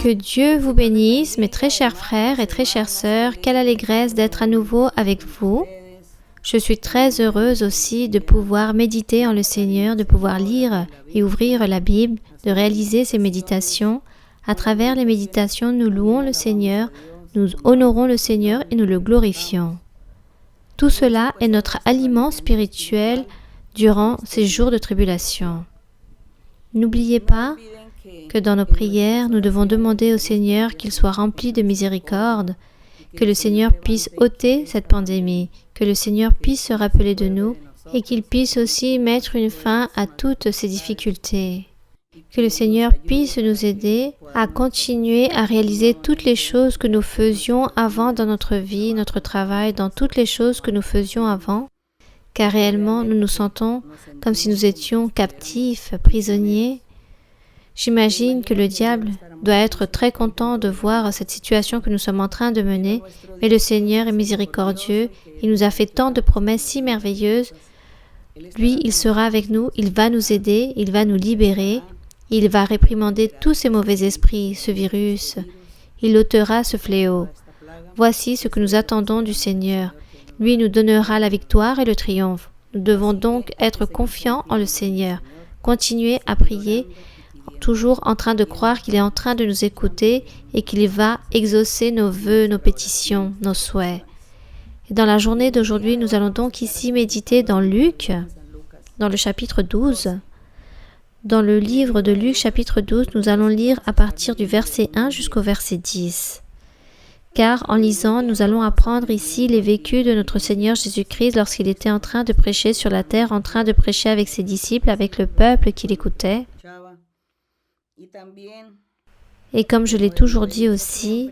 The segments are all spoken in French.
Que Dieu vous bénisse, mes très chers frères et très chères sœurs. Quelle allégresse d'être à nouveau avec vous. Je suis très heureuse aussi de pouvoir méditer en le Seigneur, de pouvoir lire et ouvrir la Bible, de réaliser ces méditations. À travers les méditations, nous louons le Seigneur, nous honorons le Seigneur et nous le glorifions. Tout cela est notre aliment spirituel durant ces jours de tribulation. N'oubliez pas que dans nos prières, nous devons demander au Seigneur qu'il soit rempli de miséricorde, que le Seigneur puisse ôter cette pandémie, que le Seigneur puisse se rappeler de nous et qu'il puisse aussi mettre une fin à toutes ces difficultés. Que le Seigneur puisse nous aider à continuer à réaliser toutes les choses que nous faisions avant dans notre vie, notre travail, dans toutes les choses que nous faisions avant, car réellement nous nous sentons comme si nous étions captifs, prisonniers. J'imagine que le diable doit être très content de voir cette situation que nous sommes en train de mener, mais le Seigneur est miséricordieux, il nous a fait tant de promesses si merveilleuses. Lui, il sera avec nous, il va nous aider, il va nous libérer, il va réprimander tous ces mauvais esprits, ce virus, il ôtera ce fléau. Voici ce que nous attendons du Seigneur. Lui nous donnera la victoire et le triomphe. Nous devons donc être confiants en le Seigneur, continuer à prier, toujours en train de croire qu'il est en train de nous écouter et qu'il va exaucer nos vœux, nos pétitions, nos souhaits. Et dans la journée d'aujourd'hui, nous allons donc ici méditer dans Luc, dans le chapitre 12. Dans le livre de Luc, chapitre 12, nous allons lire à partir du verset 1 jusqu'au verset 10. Car en lisant, nous allons apprendre ici les vécus de notre Seigneur Jésus-Christ lorsqu'il était en train de prêcher sur la terre, en train de prêcher avec ses disciples, avec le peuple qui l'écoutait. Et comme je l'ai toujours dit aussi,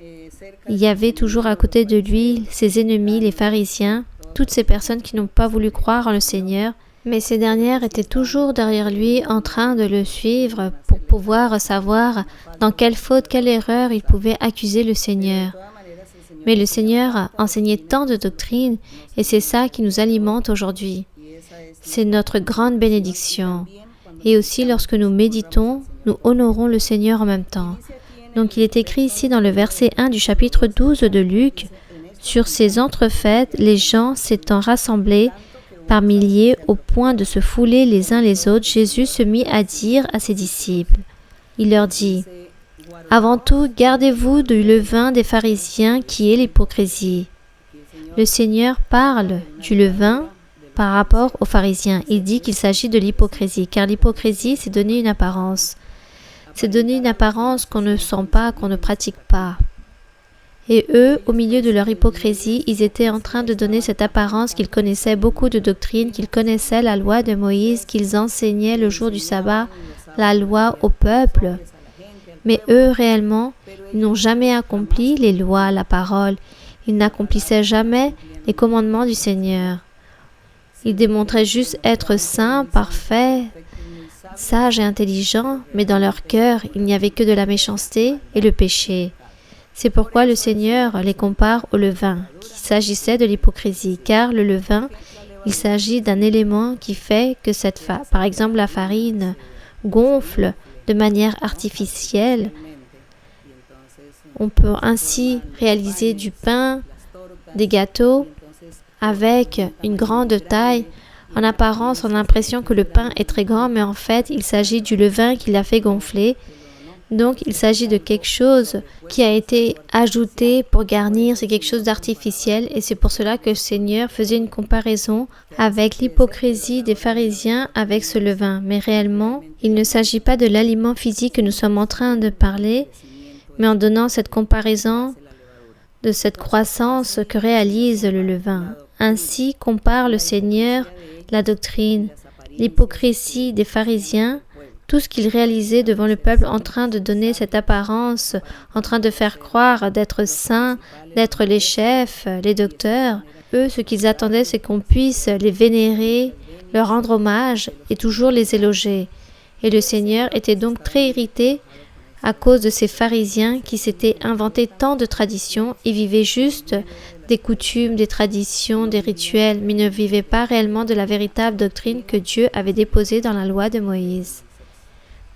il y avait toujours à côté de lui ses ennemis, les pharisiens, toutes ces personnes qui n'ont pas voulu croire en le Seigneur, mais ces dernières étaient toujours derrière lui en train de le suivre pour pouvoir savoir dans quelle faute, quelle erreur ils pouvaient accuser le Seigneur. Mais le Seigneur enseignait tant de doctrines et c'est ça qui nous alimente aujourd'hui. C'est notre grande bénédiction. Et aussi, lorsque nous méditons, nous honorons le Seigneur en même temps. Donc, il est écrit ici dans le verset 1 du chapitre 12 de Luc, « Sur ces entrefaites, les gens s'étant rassemblés par milliers au point de se fouler les uns les autres, Jésus se mit à dire à ses disciples. Il leur dit, « Avant tout, gardez-vous du levain des pharisiens qui est l'hypocrisie. » Le Seigneur parle du levain par rapport aux pharisiens. Il dit qu'il s'agit de l'hypocrisie, car l'hypocrisie, c'est donner une apparence. C'est donner une apparence qu'on ne sent pas, qu'on ne pratique pas. Et eux, au milieu de leur hypocrisie, ils étaient en train de donner cette apparence qu'ils connaissaient beaucoup de doctrines, qu'ils connaissaient la loi de Moïse, qu'ils enseignaient le jour du sabbat, la loi au peuple. Mais eux, réellement, ils n'ont jamais accompli les lois, la parole. Ils n'accomplissaient jamais les commandements du Seigneur. Ils démontraient juste être saints, parfaits, sages et intelligents, mais dans leur cœur, il n'y avait que de la méchanceté et le péché. C'est pourquoi le Seigneur les compare au levain, qu'il s'agissait de l'hypocrisie, car le levain, il s'agit d'un élément qui fait que par exemple la farine gonfle de manière artificielle. On peut ainsi réaliser du pain, des gâteaux, avec une grande taille. En apparence, on a l'impression que le pain est très grand, mais en fait, il s'agit du levain qui l'a fait gonfler. Donc, il s'agit de quelque chose qui a été ajouté pour garnir, c'est quelque chose d'artificiel, et c'est pour cela que le Seigneur faisait une comparaison avec l'hypocrisie des pharisiens avec ce levain. Mais réellement, il ne s'agit pas de l'aliment physique que nous sommes en train de parler, mais en donnant cette comparaison de cette croissance que réalise le levain. Ainsi compare le Seigneur la doctrine, l'hypocrisie des pharisiens, tout ce qu'ils réalisaient devant le peuple en train de donner cette apparence, en train de faire croire d'être saints, d'être les chefs, les docteurs. Eux, ce qu'ils attendaient, c'est qu'on puisse les vénérer, leur rendre hommage et toujours les éloger. Et le Seigneur était donc très irrité à cause de ces pharisiens qui s'étaient inventés tant de traditions et vivaient juste des coutumes, des traditions, des rituels, mais ne vivaient pas réellement de la véritable doctrine que Dieu avait déposée dans la loi de Moïse.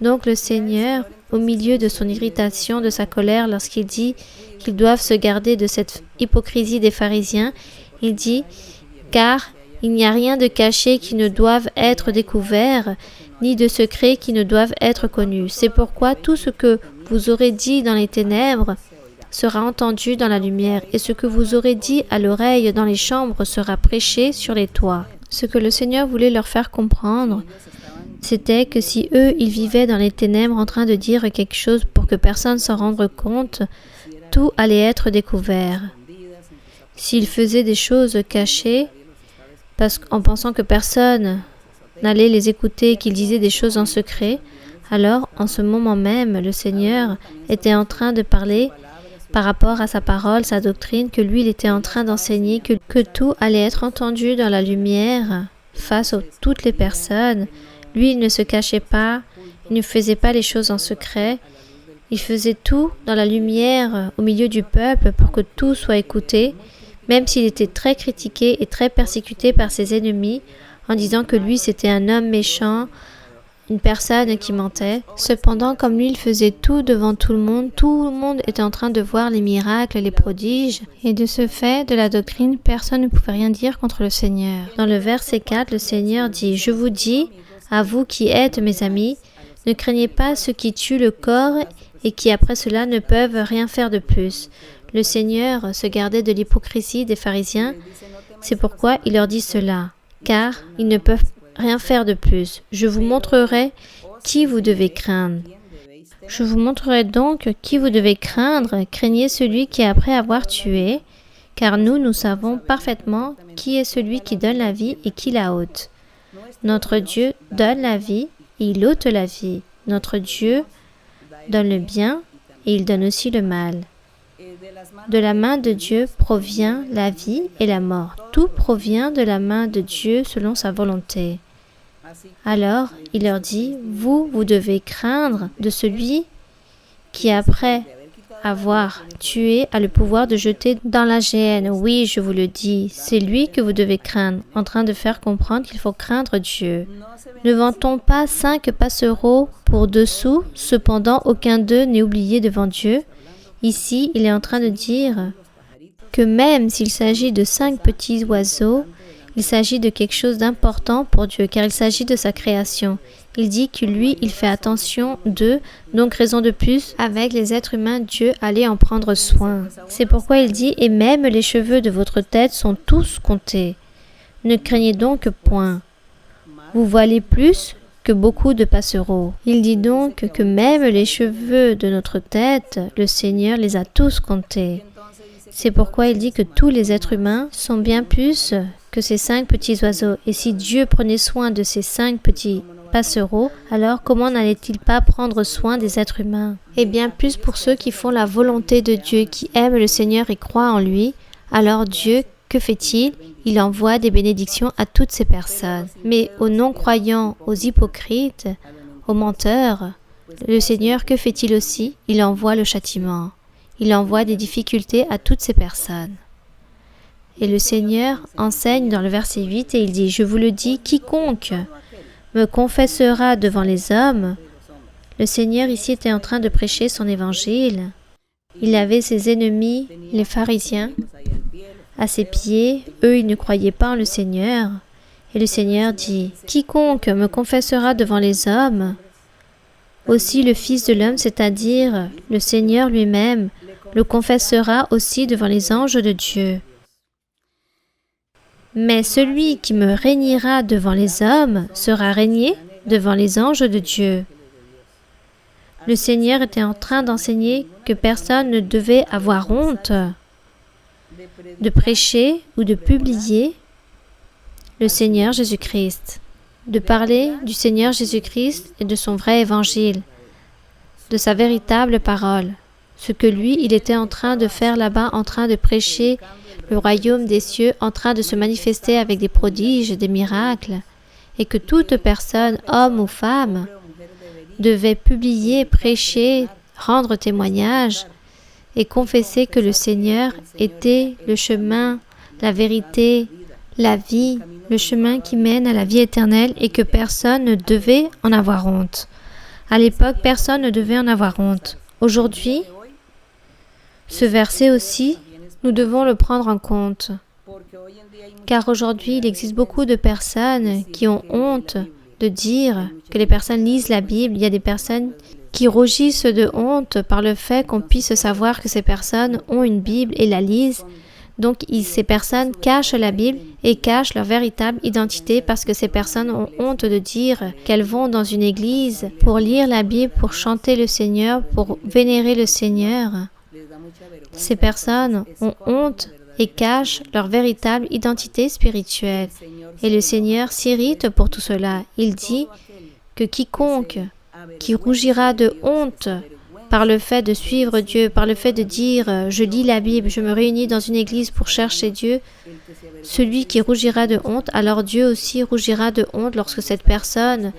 Donc le Seigneur, au milieu de son irritation, de sa colère, lorsqu'il dit qu'ils doivent se garder de cette hypocrisie des pharisiens, il dit « Car il n'y a rien de caché qui ne doive être découvert, ni de secret qui ne doivent être connus. C'est pourquoi tout ce que vous aurez dit dans les ténèbres sera entendu dans la lumière, et ce que vous aurez dit à l'oreille dans les chambres sera prêché sur les toits. » Ce que le Seigneur voulait leur faire comprendre, c'était que si eux, ils vivaient dans les ténèbres en train de dire quelque chose pour que personne s'en rende compte, tout allait être découvert. S'ils faisaient des choses cachées, en pensant que personne n'allait les écouter, qu'ils disaient des choses en secret, alors, en ce moment même, le Seigneur était en train de parler par rapport à sa parole, sa doctrine, que lui, il était en train d'enseigner, que tout allait être entendu dans la lumière face à toutes les personnes. Lui, il ne se cachait pas, il ne faisait pas les choses en secret, il faisait tout dans la lumière au milieu du peuple pour que tout soit écouté, même s'il était très critiqué et très persécuté par ses ennemis, en disant que lui, c'était un homme méchant, une personne qui mentait. Cependant, comme lui, il faisait tout devant tout le monde était en train de voir les miracles, les prodiges, et de ce fait, de la doctrine, personne ne pouvait rien dire contre le Seigneur. Dans le verset 4, le Seigneur dit « Je vous dis, à vous qui êtes mes amis, ne craignez pas ceux qui tuent le corps et qui après cela ne peuvent rien faire de plus. » Le Seigneur se gardait de l'hypocrisie des pharisiens, c'est pourquoi il leur dit cela, car ils ne peuvent rien faire de plus. Je vous montrerai qui vous devez craindre. Je vous montrerai donc qui vous devez craindre. Craignez celui qui après avoir tué, car nous savons parfaitement qui est celui qui donne la vie et qui la ôte. Notre Dieu donne la vie et il ôte la vie. Notre Dieu donne le bien et il donne aussi le mal. De la main de Dieu provient la vie et la mort. Tout provient de la main de Dieu selon sa volonté. Alors, il leur dit, vous devez craindre de celui qui, après avoir tué, a le pouvoir de jeter dans la géhenne. Oui, je vous le dis, c'est lui que vous devez craindre, en train de faire comprendre qu'il faut craindre Dieu. Ne vend-on pas 5 passereaux pour 2 sous, cependant aucun d'eux n'est oublié devant Dieu? Ici, il est en train de dire que même s'il s'agit de 5 petits oiseaux, il s'agit de quelque chose d'important pour Dieu, car il s'agit de sa création. Il dit que lui, il fait attention d'eux, donc raison de plus, avec les êtres humains, Dieu allait en prendre soin. C'est pourquoi il dit, et même les cheveux de votre tête sont tous comptés. Ne craignez donc point. Vous valez plus que beaucoup de passereaux. Il dit donc que même les cheveux de notre tête, le Seigneur les a tous comptés. C'est pourquoi il dit que tous les êtres humains sont bien plus que ces 5 petits oiseaux. Et si Dieu prenait soin de ces 5 petits passereaux, alors comment n'allait-il pas prendre soin des êtres humains? Et bien plus pour ceux qui font la volonté de Dieu, qui aiment le Seigneur et croient en lui, alors Dieu, que fait-il? Il envoie des bénédictions à toutes ces personnes. Mais aux non-croyants, aux hypocrites, aux menteurs, le Seigneur, que fait-il aussi? Il envoie le châtiment. Il envoie des difficultés à toutes ces personnes. Et le Seigneur enseigne dans le verset 8 et il dit « Je vous le dis, quiconque me confessera devant les hommes », le Seigneur ici était en train de prêcher son évangile. Il avait ses ennemis, les pharisiens, à ses pieds. Eux, ils ne croyaient pas en le Seigneur. Et le Seigneur dit « Quiconque me confessera devant les hommes, aussi le Fils de l'homme, c'est-à-dire le Seigneur lui-même, le confessera aussi devant les anges de Dieu. Mais celui qui me régnera devant les hommes sera régné devant les anges de Dieu. » Le Seigneur était en train d'enseigner que personne ne devait avoir honte de prêcher ou de publier le Seigneur Jésus-Christ, de parler du Seigneur Jésus-Christ et de son vrai évangile, de sa véritable parole. Ce que lui, il était en train de faire là-bas, en train de prêcher le royaume des cieux, en train de se manifester avec des prodiges, des miracles, et que toute personne, homme ou femme, devait publier, prêcher, rendre témoignage et confesser que le Seigneur était le chemin, la vérité, la vie, le chemin qui mène à la vie éternelle et que personne ne devait en avoir honte. À l'époque, personne ne devait en avoir honte. Aujourd'hui, ce verset aussi, nous devons le prendre en compte. Car aujourd'hui, il existe beaucoup de personnes qui ont honte de dire que les personnes lisent la Bible. Il y a des personnes qui rougissent de honte par le fait qu'on puisse savoir que ces personnes ont une Bible et la lisent. Donc, ces personnes cachent la Bible et cachent leur véritable identité parce que ces personnes ont honte de dire qu'elles vont dans une église pour lire la Bible, pour chanter le Seigneur, pour vénérer le Seigneur. Ces personnes ont honte et cachent leur véritable identité spirituelle. Et le Seigneur s'irrite pour tout cela. Il dit que quiconque qui rougira de honte par le fait de suivre Dieu, par le fait de dire « je lis la Bible, je me réunis dans une église pour chercher Dieu », celui qui rougira de honte, alors Dieu aussi rougira de honte lorsque cette personne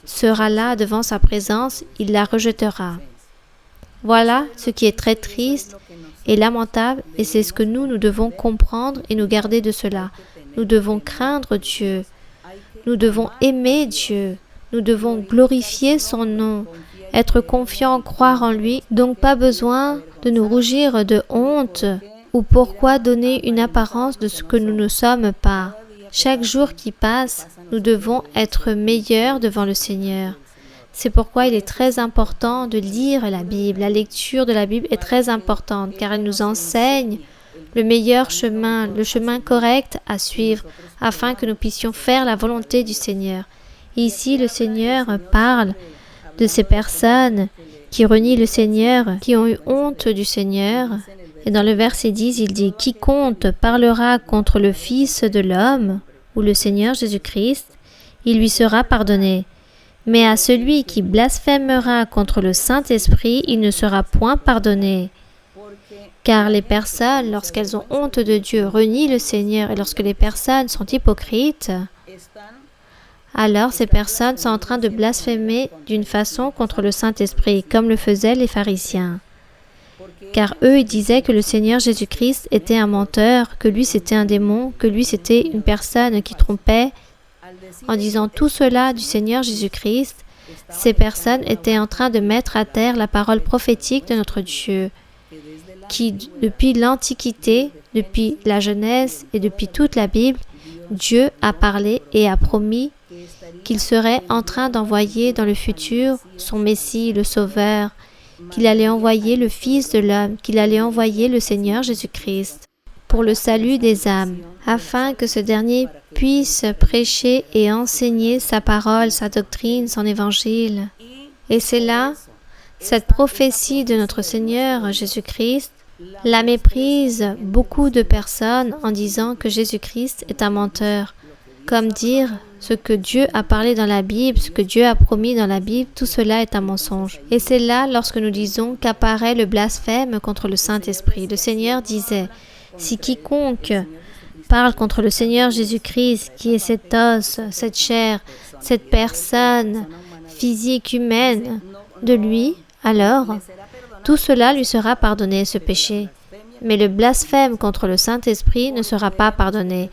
sera là devant sa présence, il la rejetera. Voilà ce qui est très triste et lamentable, et c'est ce que nous devons comprendre et nous garder de cela. Nous devons craindre Dieu, nous devons aimer Dieu, nous devons glorifier son nom, être confiants, croire en lui, donc pas besoin de nous rougir de honte ou pourquoi donner une apparence de ce que nous ne sommes pas. Chaque jour qui passe, nous devons être meilleurs devant le Seigneur. C'est pourquoi il est très important de lire la Bible. La lecture de la Bible est très importante car elle nous enseigne le meilleur chemin, le chemin correct à suivre afin que nous puissions faire la volonté du Seigneur. Et ici, le Seigneur parle de ces personnes qui renient le Seigneur, qui ont eu honte du Seigneur. Et dans le verset 10, il dit « Quiconque parlera contre le Fils de l'homme, ou le Seigneur Jésus-Christ, il lui sera pardonné. Mais à celui qui blasphémera contre le Saint-Esprit, il ne sera point pardonné. » Car les personnes, lorsqu'elles ont honte de Dieu, renient le Seigneur, et lorsque les personnes sont hypocrites, alors ces personnes sont en train de blasphémer d'une façon contre le Saint-Esprit, comme le faisaient les pharisiens. Car eux, ils disaient que le Seigneur Jésus-Christ était un menteur, que lui c'était un démon, que lui c'était une personne qui trompait. En disant tout cela du Seigneur Jésus-Christ, ces personnes étaient en train de mettre à terre la parole prophétique de notre Dieu, qui depuis l'Antiquité, depuis la Genèse et depuis toute la Bible, Dieu a parlé et a promis qu'il serait en train d'envoyer dans le futur son Messie, le Sauveur, qu'il allait envoyer le Fils de l'homme, qu'il allait envoyer le Seigneur Jésus-Christ pour le salut des âmes, afin que ce dernier puisse prêcher et enseigner sa parole, sa doctrine, son évangile. Et c'est là, cette prophétie de notre Seigneur Jésus-Christ, la méprise beaucoup de personnes en disant que Jésus-Christ est un menteur. Comme dire ce que Dieu a parlé dans la Bible, ce que Dieu a promis dans la Bible, tout cela est un mensonge. Et c'est là, lorsque nous disons qu'apparaît le blasphème contre le Saint-Esprit. Le Seigneur disait, si quiconque parle contre le Seigneur Jésus-Christ, qui est cet os, cette chair, cette personne physique humaine de lui, alors tout cela lui sera pardonné, ce péché. Mais le blasphème contre le Saint-Esprit ne sera pas pardonné.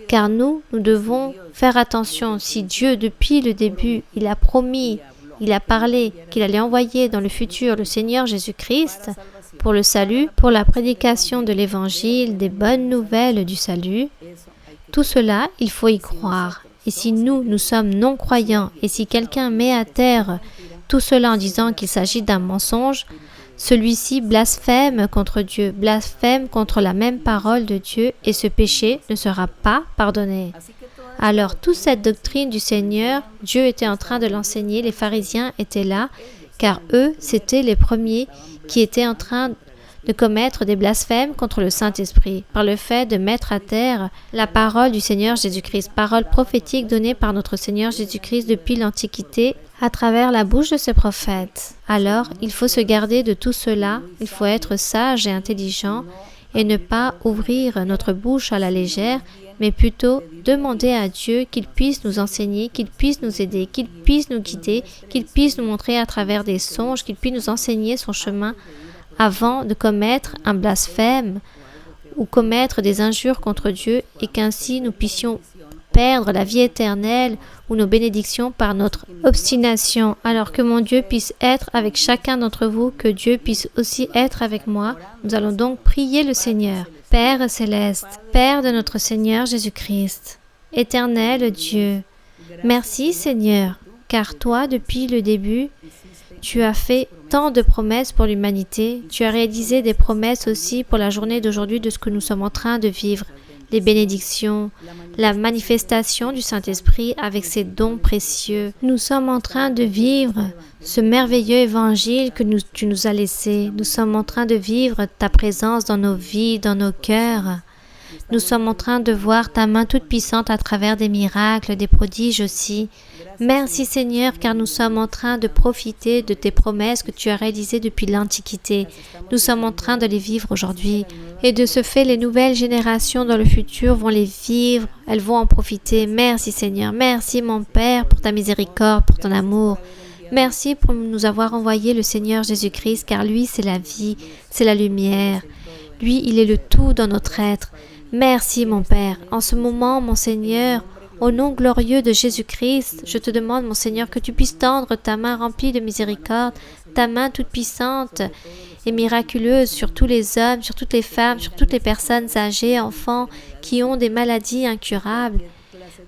Car nous devons faire attention. Si Dieu, depuis le début, il a promis, il a parlé qu'il allait envoyer dans le futur le Seigneur Jésus-Christ pour le salut, pour la prédication de l'Évangile, des bonnes nouvelles du salut, tout cela, il faut y croire. Et si nous sommes non-croyants, et si quelqu'un met à terre tout cela en disant qu'il s'agit d'un mensonge, celui-ci blasphème contre Dieu, blasphème contre la même parole de Dieu, et ce péché ne sera pas pardonné. Alors, toute cette doctrine du Seigneur, Dieu était en train de l'enseigner, les pharisiens étaient là, car eux, c'étaient les premiers qui étaient en train de commettre des blasphèmes contre le Saint-Esprit, par le fait de mettre à terre la parole du Seigneur Jésus-Christ, parole prophétique donnée par notre Seigneur Jésus-Christ depuis l'Antiquité, à travers la bouche de ses prophètes. Alors, il faut se garder de tout cela, il faut être sage et intelligent, et ne pas ouvrir notre bouche à la légère, mais plutôt demander à Dieu qu'il puisse nous enseigner, qu'il puisse nous aider, qu'il puisse nous guider, qu'il puisse nous montrer à travers des songes, qu'il puisse nous enseigner son chemin avant de commettre un blasphème ou commettre des injures contre Dieu et qu'ainsi nous puissions perdre la vie éternelle ou nos bénédictions par notre obstination. Alors que mon Dieu puisse être avec chacun d'entre vous, que Dieu puisse aussi être avec moi. Nous allons donc prier le Seigneur. Père céleste, Père de notre Seigneur Jésus-Christ, éternel Dieu, merci Seigneur, car toi, depuis le début, tu as fait tant de promesses pour l'humanité. Tu as réalisé des promesses aussi pour la journée d'aujourd'hui de ce que nous sommes en train de vivre. Les bénédictions, la manifestation du Saint-Esprit avec ses dons précieux. Nous sommes en train de vivre ce merveilleux évangile que tu nous as laissé. Nous sommes en train de vivre ta présence dans nos vies, dans nos cœurs. Nous sommes en train de voir ta main toute puissante à travers des miracles, des prodiges aussi. Merci Seigneur, car nous sommes en train de profiter de tes promesses que tu as réalisées depuis l'Antiquité. Nous sommes en train de les vivre aujourd'hui. Et de ce fait, les nouvelles générations dans le futur vont les vivre, elles vont en profiter. Merci Seigneur, merci mon Père pour ta miséricorde, pour ton amour. Merci pour nous avoir envoyé le Seigneur Jésus-Christ, car lui c'est la vie, c'est la lumière. Lui, il est le tout dans notre être. Merci mon Père. En ce moment, mon Seigneur, au nom glorieux de Jésus-Christ, je te demande, mon Seigneur, que tu puisses tendre ta main remplie de miséricorde, ta main toute puissante et miraculeuse sur tous les hommes, sur toutes les femmes, sur toutes les personnes âgées, enfants, qui ont des maladies incurables.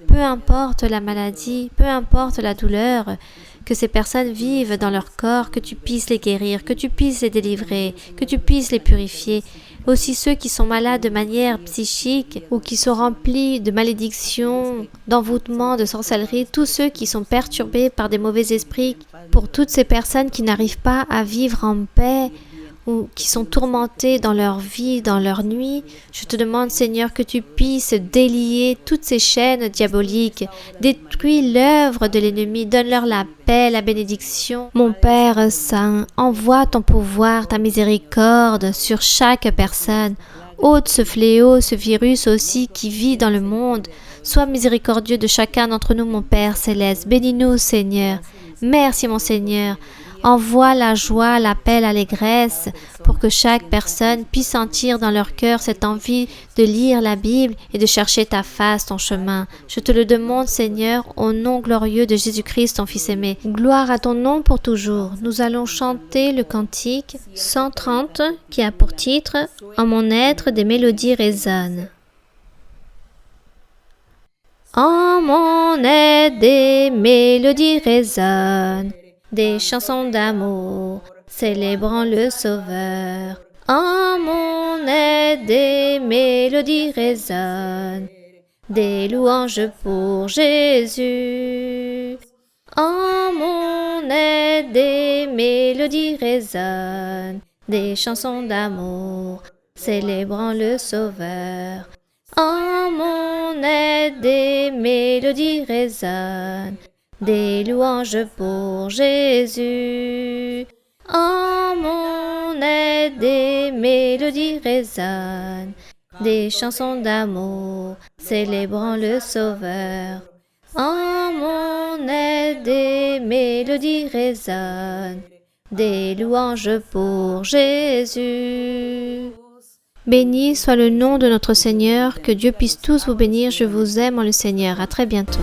Peu importe la maladie, peu importe la douleur, que ces personnes vivent dans leur corps, que tu puisses les guérir, que tu puisses les délivrer, que tu puisses les purifier. Aussi ceux qui sont malades de manière psychique ou qui sont remplis de malédictions, d'envoûtements, de sorcellerie, tous ceux qui sont perturbés par des mauvais esprits, pour toutes ces personnes qui n'arrivent pas à vivre en paix ou qui sont tourmentées dans leur vie, dans leur nuit, je te demande Seigneur que tu puisses délier toutes ces chaînes diaboliques, détruis l'œuvre de l'ennemi, donne-leur la paix, la bénédiction. Mon Père Saint, envoie ton pouvoir, ta miséricorde sur chaque personne. Ôte ce fléau, ce virus aussi qui vit dans le monde. Sois miséricordieux de chacun d'entre nous, mon Père Céleste. Bénis-nous, Seigneur. Merci, mon Seigneur. Envoie la joie, la paix, l'allégresse pour que chaque personne puisse sentir dans leur cœur cette envie de lire la Bible et de chercher ta face, ton chemin. Je te le demande, Seigneur, au nom glorieux de Jésus-Christ, ton Fils aimé. Gloire à ton nom pour toujours. Nous allons chanter le cantique 130 qui a pour titre « En mon être des mélodies résonnent ». En mon être des mélodies résonnent, des chansons d'amour, célébrant le Sauveur. En mon aide des mélodies résonnent, des louanges pour Jésus. En mon aide des mélodies résonnent, des chansons d'amour, célébrant le Sauveur. En mon aide des mélodies résonnent, des louanges pour Jésus. En mon aide des mélodies résonnent, des chansons d'amour, célébrant le Sauveur. En mon aide des mélodies résonnent, des louanges pour Jésus. Béni soit le nom de notre Seigneur, que Dieu puisse tous vous bénir. Je vous aime en le Seigneur. À très bientôt.